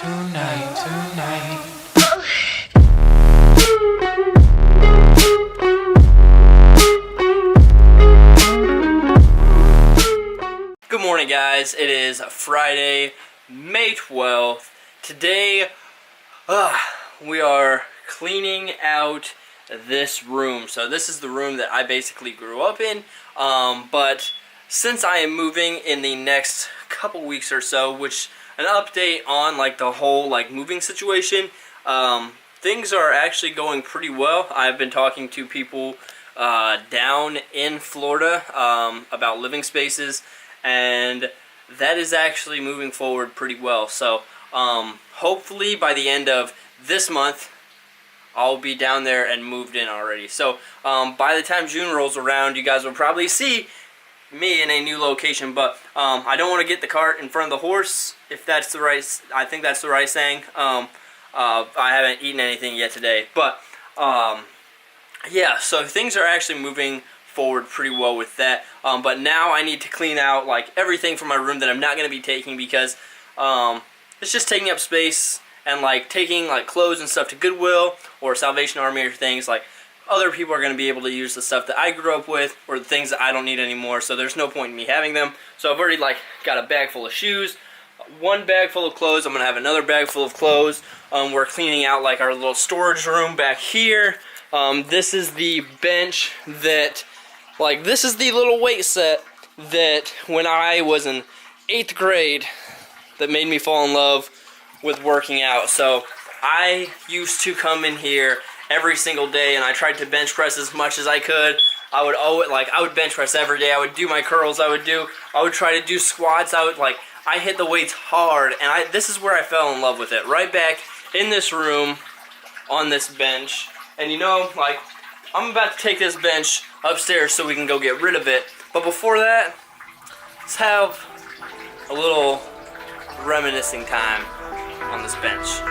tonight. Good morning, guys. It is Friday, May 12th. Today, we are cleaning out this room. So this is the room that I basically grew up in, but since I am moving in the next couple weeks or so, which an update on like the whole like moving situation, things are actually going pretty well. I've been talking to people down in Florida about living spaces, and that is actually moving forward pretty well. So hopefully by the end of this month I'll be down there and moved in already. So by the time June rolls around, you guys will probably see me in a new location. But I don't want to get the cart in front of the horse, if that's the right, I think that's the right saying. I haven't eaten anything yet today, but yeah, so things are actually moving forward pretty well with that. But now I need to clean out like everything from my room that I'm not going to be taking, because it's just taking up space, and like taking like clothes and stuff to Goodwill or Salvation Army or things like other people are going to be able to use the stuff that I grew up with, or the things that I don't need anymore, so there's no point in me having them. So I've already like got a bag full of shoes, one bag full of clothes. I'm going to have another bag full of clothes. We're cleaning out like our little storage room back here. This is the bench that, like, this is the little weight set that when I was in 8th grade that made me fall in love with working out. So I used to come in here every single day, and I tried to bench press as much as I could. I would bench press every day. I would do my curls. I would try to do squats. I hit the weights hard, and this is where I fell in love with it. Right back in this room on this bench. And you know, like, I'm about to take this bench upstairs so we can go get rid of it. But before that, let's have a little reminiscing time on this bench.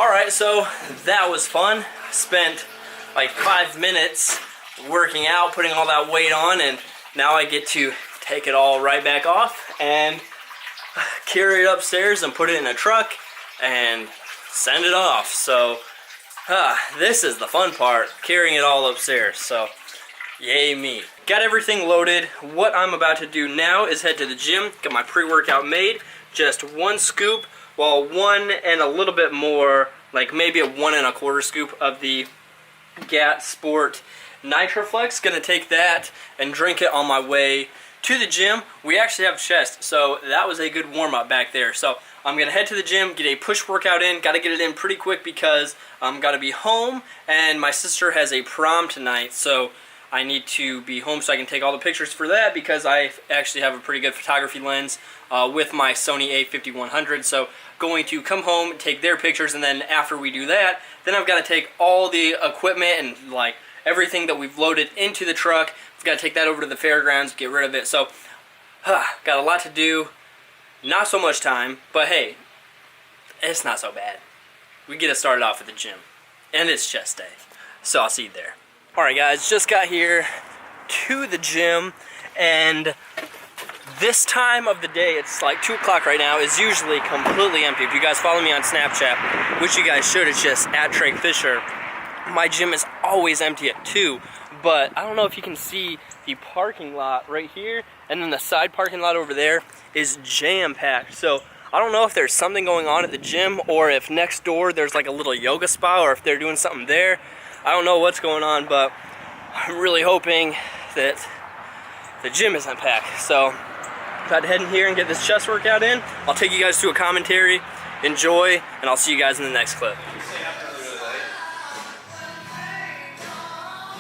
Alright, so that was fun. I spent like 5 minutes working out, putting all that weight on, and now I get to take it all right back off and carry it upstairs and put it in a truck and send it off. So this is the fun part, carrying it all upstairs. So yay me. Got everything loaded. What I'm about to do now is head to the gym, get my pre-workout made. Just 1 scoop, well, 1 and a little bit more, like maybe a 1 1/4 scoop of the GAT Sport Nitroflex. Gonna take that and drink it on my way to the gym. We actually have chest, so that was a good warm-up back there. So I'm gonna head to the gym, get a push workout in. Gotta get it in pretty quick because I'm gotta be home, and my sister has a prom tonight, so I need to be home so I can take all the pictures for that, because I actually have a pretty good photography lens with my Sony a5100. So going to come home, take their pictures, and then after we do that, then I've got to take all the equipment and like everything that we've loaded into the truck. I've got to take that over to the fairgrounds, get rid of it. So got a lot to do, not so much time, but hey, it's not so bad. We get it started off at the gym, and it's chest day, so I'll see you there. Alright guys, just got here to the gym, and this time of the day, it's like 2 o'clock right now, is usually completely empty. If you guys follow me on Snapchat, which you guys should, it's just at Tregg Fisher, my gym is always empty at 2, but I don't know if you can see the parking lot right here, and then the side parking lot over there is jam-packed. So I don't know if there's something going on at the gym or if next door there's like a little yoga spa or if they're doing something there. I don't know what's going on, but I'm really hoping that the gym isn't packed. So about to head in here and get this chest workout in. I'll take you guys to a commentary. Enjoy, and I'll see you guys in the next clip.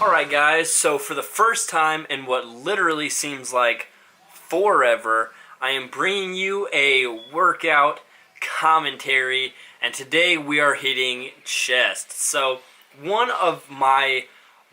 Alright guys, so for the first time in what literally seems like forever, I am bringing you a workout commentary, and today we are hitting chest. So one of my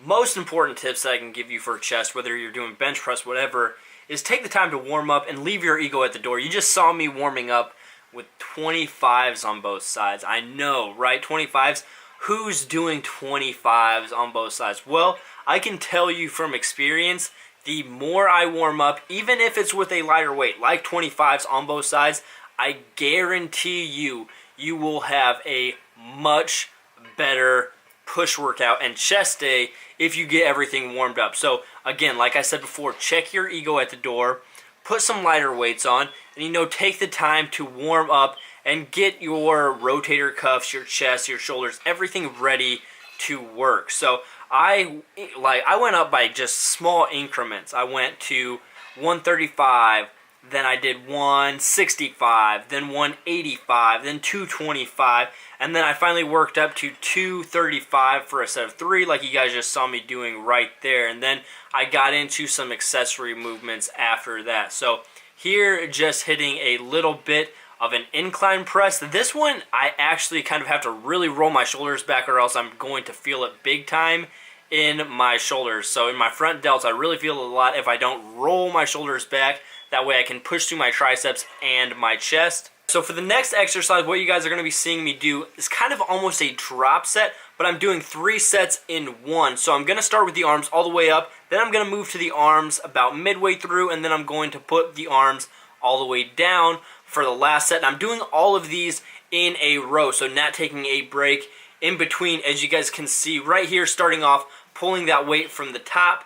most important tips that I can give you for chest, whether you're doing bench press, whatever, is take the time to warm up and leave your ego at the door. You just saw me warming up with 25s on both sides. I know, right? 25s. Who's doing 25s on both sides? Well, I can tell you from experience, the more I warm up, even if it's with a lighter weight, like 25s on both sides, I guarantee you, you will have a much better push workout and chest day if you get everything warmed up. So again, like I said before, check your ego at the door, put some lighter weights on, and take the time to warm up and get your rotator cuffs, your chest, your shoulders, everything ready to work. So I went up by just small increments. I went to 135, then I did 165, then 185, then 225, and then I finally worked up to 235 for a set of 3, like you guys just saw me doing right there. And then I got into some accessory movements after that. So here, just hitting a little bit of an incline press. This one, I actually kind of have to really roll my shoulders back or else I'm going to feel it big time in my shoulders. So in my front delts, I really feel it a lot if I don't roll my shoulders back. That way I can push through my triceps and my chest. So for the next exercise, what you guys are going to be seeing me do is kind of almost a drop set, but I'm doing 3 sets in one. So I'm going to start with the arms all the way up, then I'm going to move to the arms about midway through, and then I'm going to put the arms all the way down for the last set. And I'm doing all of these in a row, so not taking a break in between. As you guys can see right here, starting off, pulling that weight from the top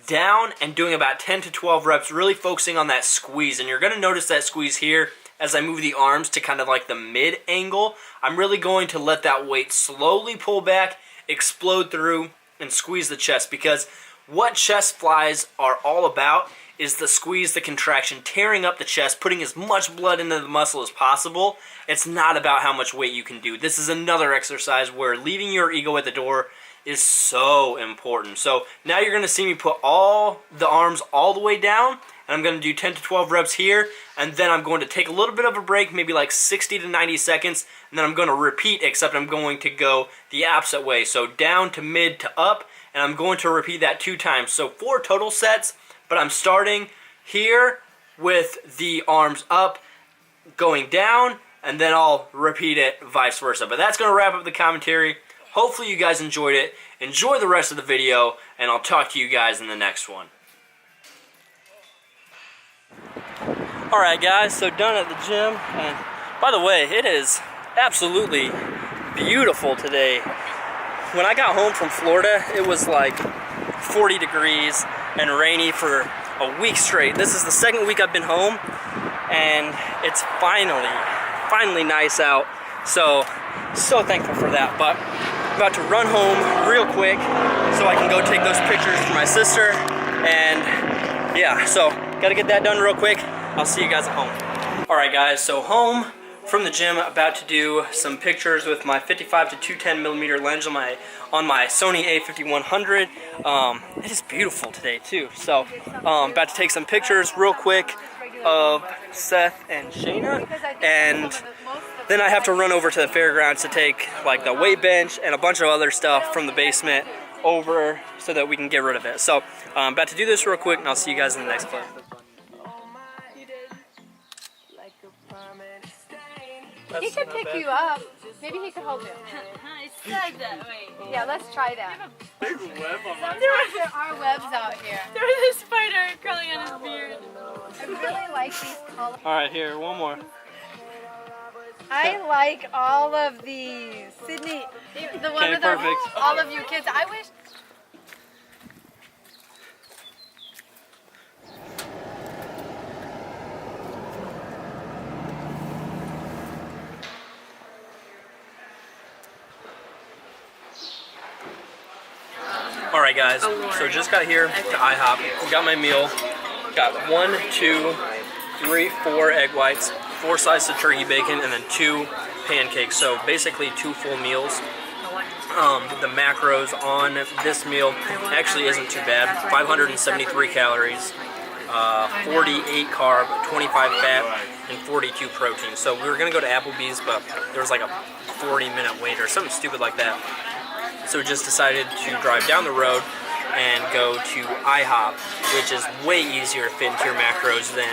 down and doing about 10 to 12 reps, really focusing on that squeeze. And you're going to notice that squeeze here as I move the arms to kind of like the mid angle. I'm really going to let that weight slowly pull back, explode through, and squeeze the chest, because what chest flies are all about is the squeeze, the contraction, tearing up the chest, putting as much blood into the muscle as possible. It's not about how much weight you can do. This is another exercise where leaving your ego at the door is so important. So now you're going to see me put all the arms all the way down, and I'm going to do 10 to 12 reps here, and then I'm going to take a little bit of a break, maybe like 60 to 90 seconds, and then I'm going to repeat, except I'm going to go the opposite way. So down to mid to up, and I'm going to repeat that 2 times. So 4 total sets, but I'm starting here with the arms up, going down, and then I'll repeat it vice versa. But that's going to wrap up the commentary. Hopefully you guys enjoyed it. Enjoy the rest of the video, and I'll talk to you guys in the next one. Alright guys, so done at the gym, and by the way, it is absolutely beautiful today. When I got home from Florida, it was like 40 degrees and rainy for a week straight. This is the second week I've been home, and it's finally nice out. So thankful for that. But I'm about to run home real quick so I can go take those pictures for my sister. And yeah, so gotta get that done real quick. I'll see you guys at home. Alright guys, so home from the gym, about to do some pictures with my 55 to 210 millimeter lens on my Sony a5100. It is beautiful today too. So about to take some pictures real quick of Seth and Shayna, and then I have to run over to the fairgrounds to take like the weight bench and a bunch of other stuff from the basement over so that we can get rid of it. So I'm about to do this real quick, and I'll see you guys in the next clip. He could pick you up. Maybe he could hold you. It's like that, wait. Yeah, let's try that. Big web on my There are webs out here. There was a spider crawling on his beard. I really like these colors. Alright, here, one more. I like all of these. Sydney, the one Okay, with perfect. all of you kids. I wish. Alright guys, so just got here to IHOP, got my meal, got 1, 2, 3, 4 egg whites, 4 slices of turkey bacon, and then 2 pancakes, so basically 2 full meals. The macros on this meal actually isn't too bad, 573 calories, 48 carb, 25 fat, and 42 protein. So we were going to go to Applebee's, but there was like a 40-minute wait or something stupid like that. So just decided to drive down the road and go to IHOP, which is way easier to fit into your macros than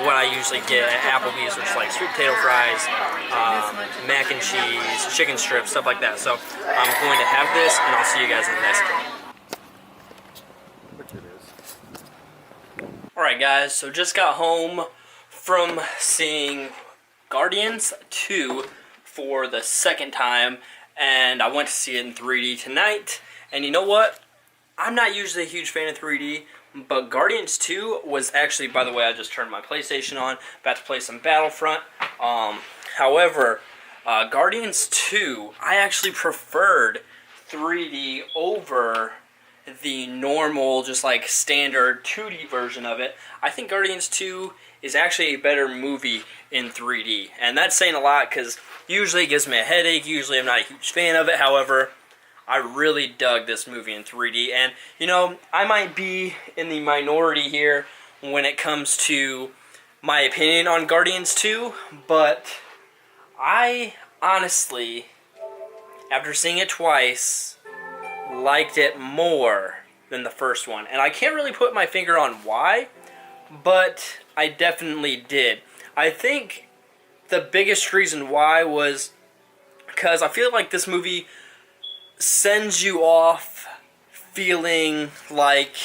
what I usually get at Applebee's, which is like sweet potato fries, mac and cheese, chicken strips, stuff like that. So I'm going to have this, and I'll see you guys in the next clip. Alright guys, so just got home from seeing Guardians 2 for the second time, and I went to see it in 3D tonight, and you know what? I'm not usually a huge fan of 3D, but Guardians 2 was actually, by the way, I just turned my PlayStation on, about to play some Battlefront. However, Guardians 2, I actually preferred 3D over the normal, just like standard 2D version of it. I think Guardians 2 is actually a better movie in 3D, and that's saying a lot because usually it gives me a headache. Usually I'm not a huge fan of it. However, I really dug this movie in 3D, and you know, I might be in the minority here when it comes to my opinion on Guardians 2, but I honestly, after seeing it twice, liked it more than the first one. And I can't really put my finger on why, but I definitely did. I think the biggest reason why was because I feel like this movie sends you off feeling like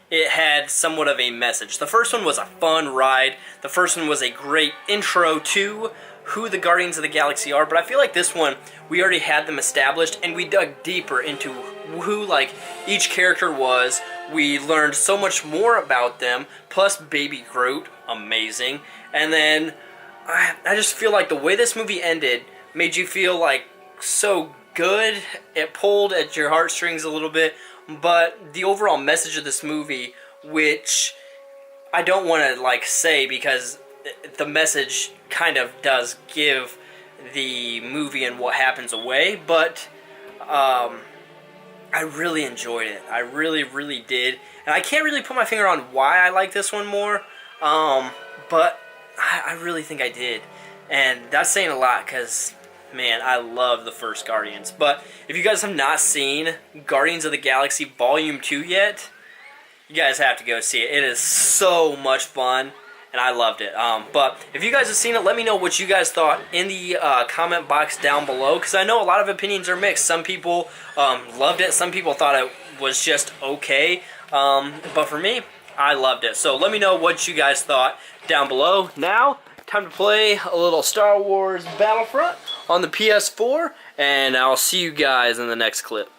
it had somewhat of a message. The first one was a fun ride. The first one was a great intro to who the Guardians of the Galaxy are, but I feel like this one, we already had them established, and we dug deeper into who, like, each character was. We learned so much more about them, plus Baby Groot, amazing. And then, I just feel like the way this movie ended made you feel, like, so good. It pulled at your heartstrings a little bit, but the overall message of this movie, which I don't want to, like, say because the message kind of does give the movie and what happens away, but I really enjoyed it. I really, really did. And I can't really put my finger on why I like this one more, but I really think I did. And that's saying a lot because, man, I love the first Guardians. But if you guys have not seen Guardians of the Galaxy Volume 2 yet, you guys have to go see it. It is so much fun, and I loved it. But if you guys have seen it, let me know what you guys thought in the comment box down below, because I know a lot of opinions are mixed. Some people loved it. Some people thought it was just okay. But for me, I loved it. So let me know what you guys thought down below. Now, time to play a little Star Wars Battlefront on the PS4, and I'll see you guys in the next clip.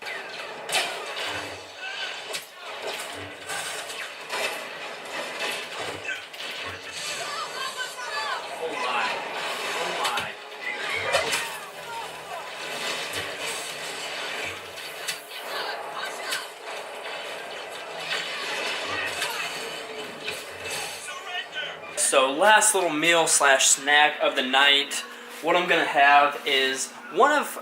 So last little meal slash snack of the night, what I'm going to have is one of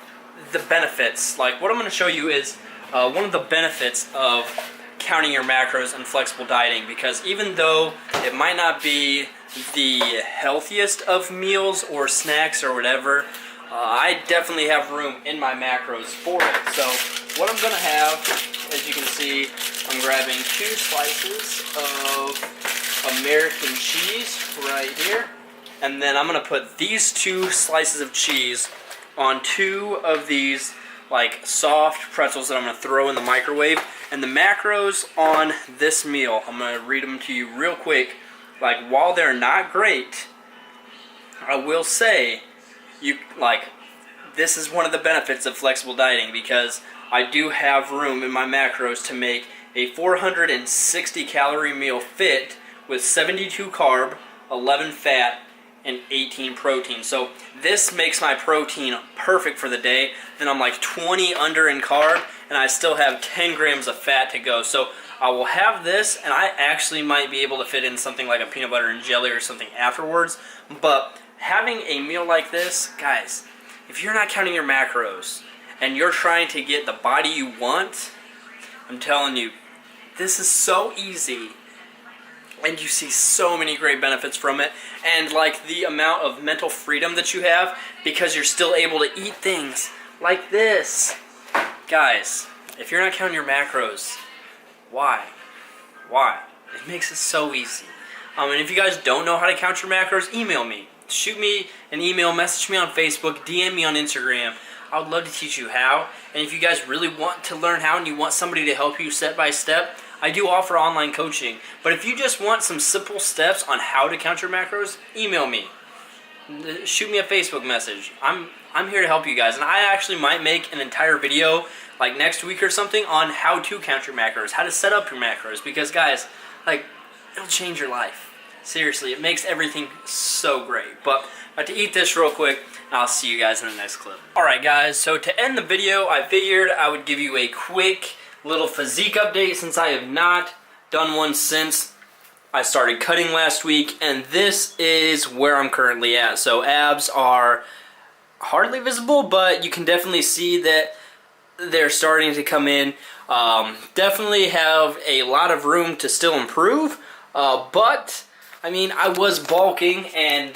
the benefits, like what I'm going to show you is one of the benefits of counting your macros and flexible dieting, because even though it might not be the healthiest of meals or snacks or whatever, I definitely have room in my macros for it. So what I'm going to have, as you can see, I'm grabbing 2 slices of American cheese right here, and then I'm gonna put these 2 slices of cheese on 2 of these like soft pretzels that I'm gonna throw in the microwave. And the macros on this meal, I'm gonna read them to you real quick. Like, while they're not great, I will say this is one of the benefits of flexible dieting, because I do have room in my macros to make a 460 calorie meal fit with 72 carb, 11 fat, and 18 protein. So this makes my protein perfect for the day. Then I'm like 20 under in carb, and I still have 10 grams of fat to go. So I will have this, and I actually might be able to fit in something like a peanut butter and jelly or something afterwards. But having a meal like this, guys, if you're not counting your macros and you're trying to get the body you want, I'm telling you, this is so easy. And you see so many great benefits from it. And like the amount of mental freedom that you have because you're still able to eat things like this. Guys, if you're not counting your macros, why? Why? It makes it so easy. And if you guys don't know how to count your macros, email me. Shoot me an email, message me on Facebook, DM me on Instagram. I would love to teach you how. And if you guys really want to learn how and you want somebody to help you step by step, I do offer online coaching. But if you just want some simple steps on how to count your macros, email me. Shoot me a Facebook message. I'm here to help you guys. And I actually might make an entire video like next week or something on how to count your macros, how to set up your macros. Because guys, like, it'll change your life. Seriously, it makes everything so great. But I have to eat this real quick, and I'll see you guys in the next clip. Alright guys, so to end the video, I figured I would give you a quick little physique update since I have not done one since I started cutting last week, and this is where I'm currently at. So abs are hardly visible, but you can definitely see that they're starting to come in. Definitely have a lot of room to still improve, but I mean, I was bulking and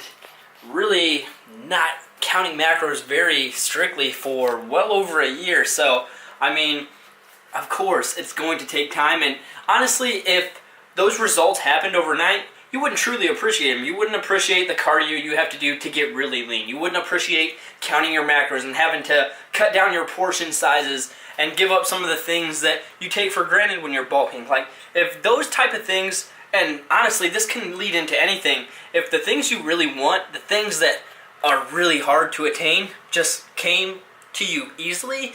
really not counting macros very strictly for well over a year. So, I mean, of course, it's going to take time. And honestly, if those results happened overnight, you wouldn't truly appreciate them. You wouldn't appreciate the cardio you have to do to get really lean. You wouldn't appreciate counting your macros and having to cut down your portion sizes and give up some of the things that you take for granted when you're bulking. Like, if those type of things, and honestly, this can lead into anything. If the things you really want, the things that are really hard to attain, just came to you easily,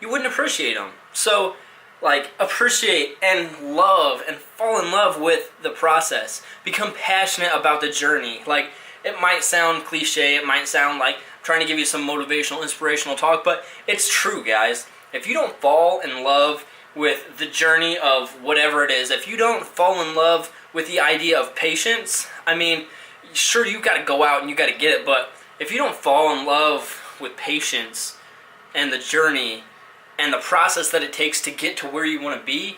you wouldn't appreciate them. So, like, appreciate and love and fall in love with the process. Become passionate about the journey. Like, it might sound cliche, it might sound like I'm trying to give you some motivational, inspirational talk, but it's true, guys. If you don't fall in love with the journey of whatever it is, if you don't fall in love with the idea of patience, I mean, sure, you got to go out and you got to get it, but if you don't fall in love with patience and the journey and the process that it takes to get to where you want to be,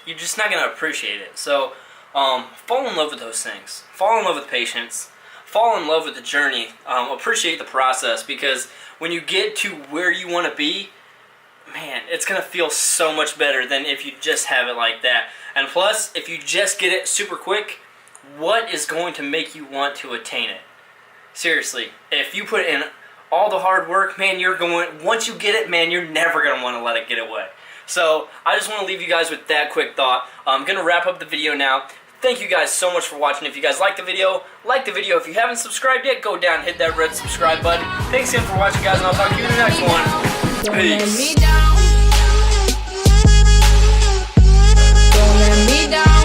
you're just not gonna appreciate it. So, fall in love with those things. Fall in love with patience. Fall in love with the journey. Appreciate the process, because when you get to where you want to be, man, it's gonna feel so much better than if you just have it like that. And plus, if you just get it super quick, what is going to make you want to attain it? Seriously, if you put in all the hard work, man, once you get it, man, you're never going to want to let it get away. So, I just want to leave you guys with that quick thought. I'm going to wrap up the video now. Thank you guys so much for watching. If you guys liked the video, like the video. If you haven't subscribed yet, go down and hit that red subscribe button. Thanks again for watching, guys, and I'll talk to you in the next one. Peace. Don't let me down.